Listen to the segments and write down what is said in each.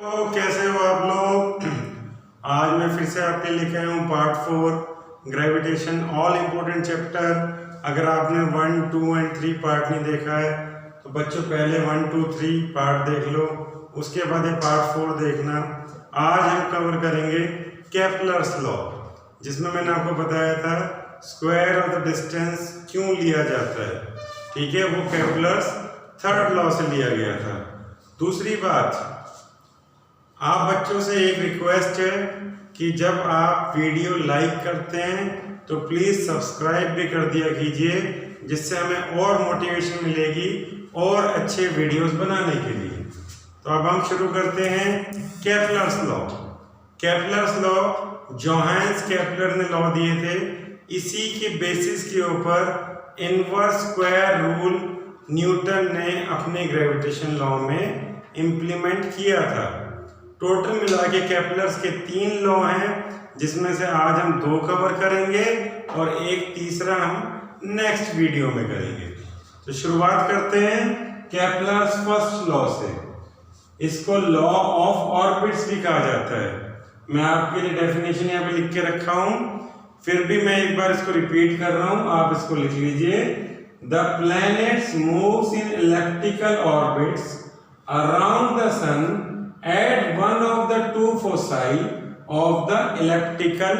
तो कैसे हो आप लोग। आज मैं फिर से आपके लेके आया हूँ part 4 gravitation all important chapter. अगर आपने 1, 2 एंड 3 पार्ट नहीं देखा है तो बच्चों पहले 1, 2, 3 पार्ट देख लो, उसके बाद ये पार्ट 4 देखना। आज हम कवर करेंगे केपलर्स लॉ, जिसमें मैंने आपको बताया था स्क्वायर ऑफ द डिस्टेंस क्यों लिया जाता है। ठीक है, वो केपलर्स थर्ड लॉ से लिया गया था। दूसरी बात, आप बच्चों से एक रिक्वेस्ट है कि जब आप वीडियो लाइक करते हैं तो प्लीज़ सब्सक्राइब भी कर दिया कीजिए, जिससे हमें और मोटिवेशन मिलेगी और अच्छे वीडियोस बनाने के लिए। तो अब हम शुरू करते हैं Kepler's law. Kepler's law Johannes Kepler ने लॉ दिए थे। इसी के बेसिस के ऊपर इनवर्स स्क्वायर रूल न्यूटन ने अपने ग्रेविटेशन लॉ में इम्प्लीमेंट किया था। टोटल मिला के केपलर्स के 3 लॉ हैं, जिसमें से आज हम 2 कवर करेंगे और एक तीसरा हम नेक्स्ट वीडियो में करेंगे। तो शुरुआत करते हैं केपलर्स फर्स्ट लॉ से। इसको लॉ ऑफ ऑर्बिट्स भी कहा जाता है। मैं आपके लिए डेफिनेशन यहाँ पे लिख के रखा हूं, फिर भी मैं एक बार इसको रिपीट कर रहा हूं, आप इसको लिख लीजिए। The planets moves in elliptical orbits around the sun at one of the two foci of the elliptical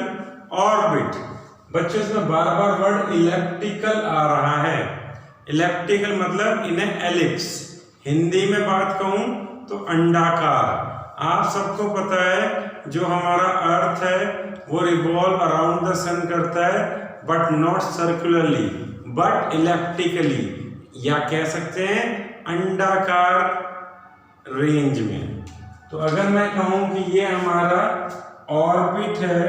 orbit। बच्चों इसमें बार बार वर्ड इलेप्टिकल आ रहा है। इलेप्टिकल मतलब इन्हें एलिप्स, हिंदी में बात कहूं तो अंडाकार। आप सबको पता है जो हमारा अर्थ है वो रिवॉल्व अराउंड द सन करता है, बट नॉट सर्कुलरली बट इलेप्टिकली, या कह सकते हैं अंडाकार रेंज में। तो अगर मैं कहूं कि ये हमारा ऑर्बिट है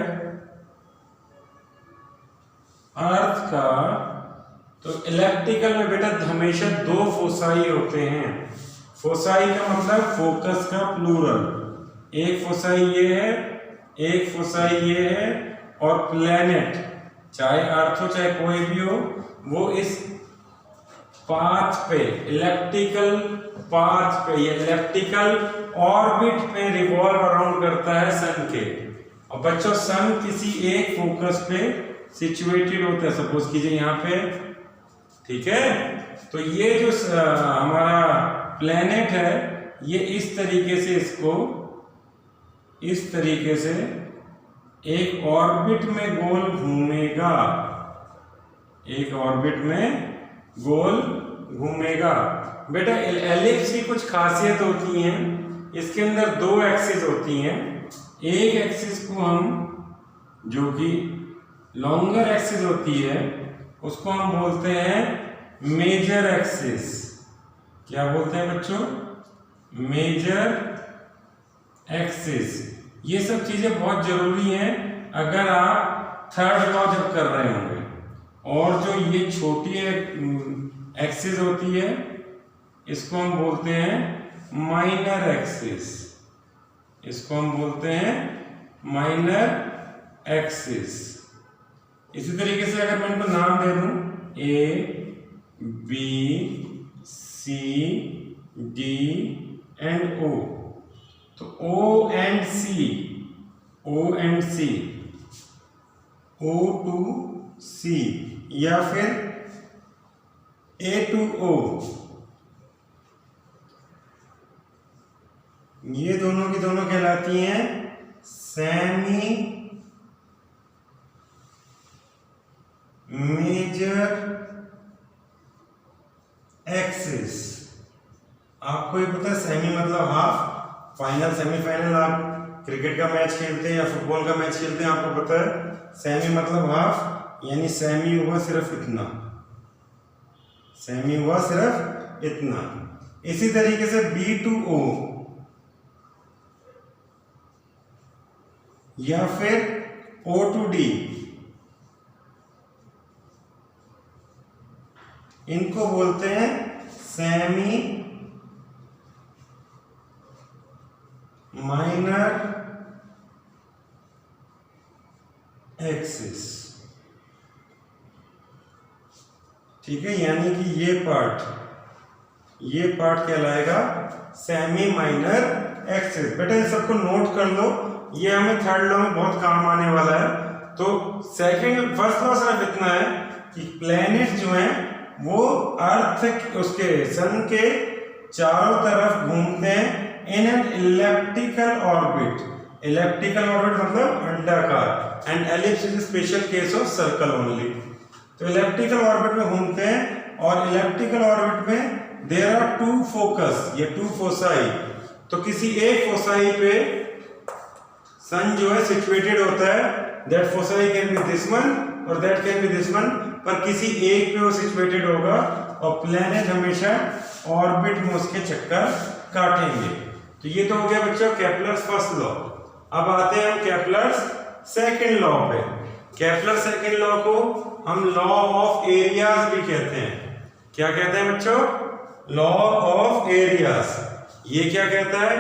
अर्थ का, तो इलेप्टिकल में बेटा हमेशा 2 फोसाई होते हैं। फोसाई का मतलब फोकस का प्लूरल। एक फोसाई ये है, एक फोसाई ये है, और प्लेनेट चाहे अर्थ हो चाहे कोई भी हो, वो इस पाथ पे, इलेप्टिकल पाथ पे या इलेप्टिकल ऑर्बिट पे रिवॉल्व अराउंड करता है सन के। और बच्चों सन किसी एक फोकस पे सिचुएटेड होता है, सपोज कीजिए यहाँ पे, ठीक है। तो ये जो हमारा प्लेनेट है ये इस तरीके से, इसको इस तरीके से एक ऑर्बिट में गोल घूमेगा, एक ऑर्बिट में गोल घूमेगा। बेटा एलिप्स की कुछ खासियत होती हैं, इसके अंदर 2 एक्सिस होती हैं। एक एक्सिस को हम, जो कि लॉन्गर एक्सिस होती है, उसको हम बोलते हैं मेजर एक्सिस। क्या बोलते हैं बच्चों? Major axis. ये सब चीजें बहुत जरूरी हैं अगर आप थर्ड लॉ जब कर रहे होंगे। और जो ये छोटी एक्सिस होती है इसको हम बोलते हैं माइनर एक्सिस, इसको हम बोलते हैं माइनर एक्सिस। इसी तरीके से अगर मैं इनको नाम दे दूं A, B, C, D and O, तो O and C, O and C, O to C, या फिर A to O, ये दोनों की दोनों कहलाती हैं सेमी मेजर एक्सिस। आपको ये पता है सेमी मतलब हाफ, फाइनल सेमीफाइनल आप क्रिकेट का मैच खेलते हैं या फुटबॉल का मैच खेलते हैं, आपको पता है सेमी मतलब हाफ, यानी सेमी हुआ सिर्फ इतना, सेमी हुआ सिर्फ इतना। इसी तरीके से B to O या फिर O to D, इनको बोलते हैं सेमी माइनर एक्सिस। ठीक है, यानी कि ये पार्ट कहलाएगा सेमी माइनर एक्सिस। बेटा ये सबको नोट कर लो, ये हमें थर्ड लॉ में बहुत काम आने वाला है। तो फर्स्ट लॉ सिर्फ इतना है कि प्लैनेट जो है वो अर्थ उसके सन के चारों तरफ घूमते हैं in an elliptical orbit. Elliptical orbit मतलब अंडाकार, and ellipse is special case of circle only. तो इलेप्टिकल ऑर्बिट में घूमते हैं, और इलेप्टिकल ऑर्बिट में देयर आर टू फोकस, ये टू फोसाई। तो किसी एक फोसाई पे सन जो है सिचुएटेड होता है, दैट फोसाई कैन बी दिस वन और that can be this one, पर किसी एक पे वो सिचुएटेड होगा, और प्लैनेट हमेशा ऑर्बिट में उसके चक्कर काटेंगे। तो ये तो हो गया बच्चों केपलर्स फर्स्ट लॉ। अब आते हैं हम केपलर्स सेकंड लॉ पे। केपलर सेकंड लॉ को हम लॉ ऑफ एरियाज भी कहते हैं। क्या कहते हैं बच्चों? Law of areas. ये क्या कहता है?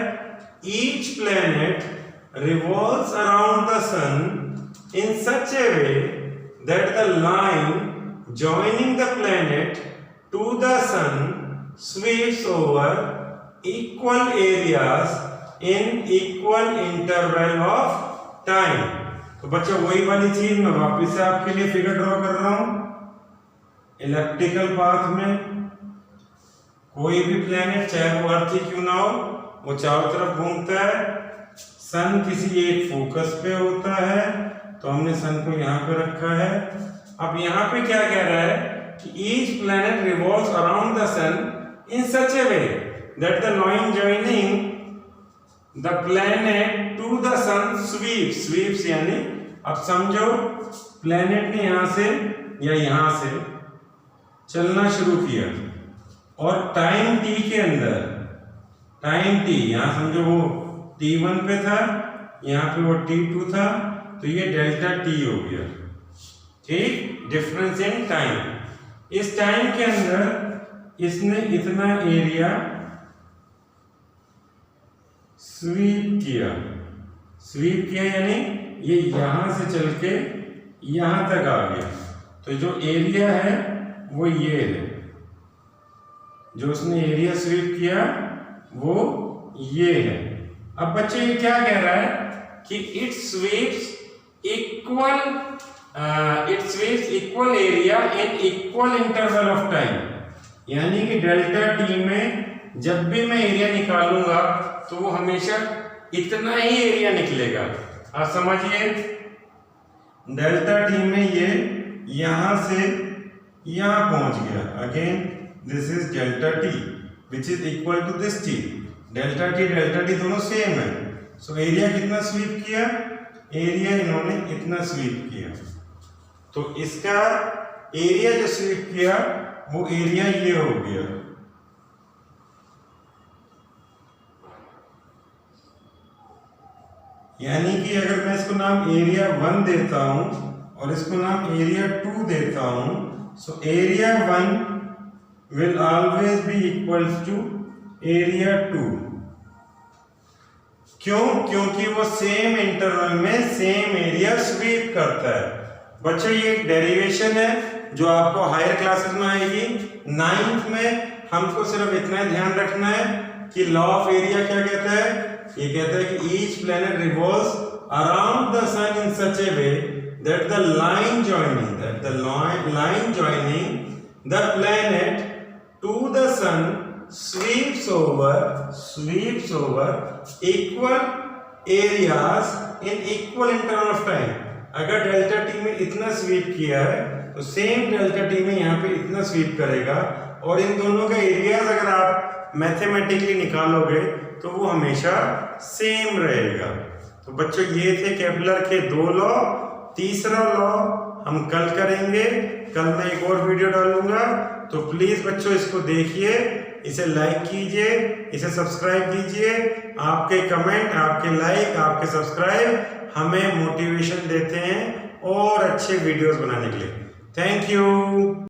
Each planet revolves around the sun in such a way that the line joining the planet to the sun sweeps over equal areas in equal interval of time। तो बच्चों वही वाली चीज मैं वापस से आपके लिए फिगर ड्रॉ कर रहा हूं। इलेप्टिकल पाथ में कोई भी प्लैनेट, चाहे वो अर्थ ही क्यों ना हो, वो चारों तरफ घूमता है। सन किसी एक फोकस पे होता है, तो हमने सन को यहाँ पे रखा है। अब यहाँ पे क्या कह रहा है कि each planet revolves around the sun in such a way that the line joining the planet to the sun sweeps यानी अब समझो प्लैनेट ने यहाँ से या यहाँ से चलना शुरू किया, और टाइम टी के अंदर, टाइम टी यहाँ समझो वो T1 पे था, यहाँ पे वो T2 था, तो ये डेल्टा T हो गया। ठीक, डिफरेंस इन टाइम। इस टाइम के अंदर इसने इतना एरिया स्वीप किया यानी ये यहां से चल के यहां तक आ गया। तो जो एरिया है वो ये है, जो उसने एरिया स्वीप किया वो ये है। अब बच्चे ये क्या कह रहा है कि it sweeps equal area in equal interval of time, यानी कि डेल्टा टी में जब भी मैं एरिया निकालूंगा तो वो हमेशा इतना ही एरिया निकलेगा। आप समझिए, डेल्टा टी में ये यहां से यहां पहुंच गया। Again this is delta T which is equal to this T. Delta T दोनों सेम है। सो एरिया कितना स्वीप किया? एरिया इन्होंने इतना स्वीप किया। तो इसका एरिया जो स्वीप किया वो एरिया ये हो गया। यानी कि अगर मैं इसको नाम एरिया 1 देता हूं और इसको नाम एरिया 2 देता हूं, so area 1 will always be equal to area 2। क्यों? क्योंकि वो सेम इंटरवल में सेम एरिया स्वीप करता है। बच्चों ये एक डेरिवेशन है जो आपको हायर क्लासेस में आएगी। 9th में हमको सिर्फ इतना ध्यान रखना है कि लॉ ऑफ एरिया क्या कहता है। ये कहता है कि each planet revolves around the sun in such a way that the line joining the planet to the sun sweeps over equal areas in equal interval of time। अगर delta T में इतना स्वीप किया है तो same delta T में यहाँ पे इतना स्वीप करेगा, और इन दोनों का एरियाज अगर आप मैथमेटिकली निकालोगे तो वो हमेशा सेम रहेगा। तो बच्चों ये थे केपलर के 2 लॉ। तीसरा लॉ हम कल करेंगे। कल मैं एक और वीडियो डालूंगा, तो प्लीज बच्चों इसको देखिए, इसे लाइक कीजिए, इसे सब्सक्राइब कीजिए। आपके कमेंट, आपके लाइक, आपके सब्सक्राइब हमें मोटिवेशन देते हैं और अच्छे वीडियोस बनाने के लिए। Thank you.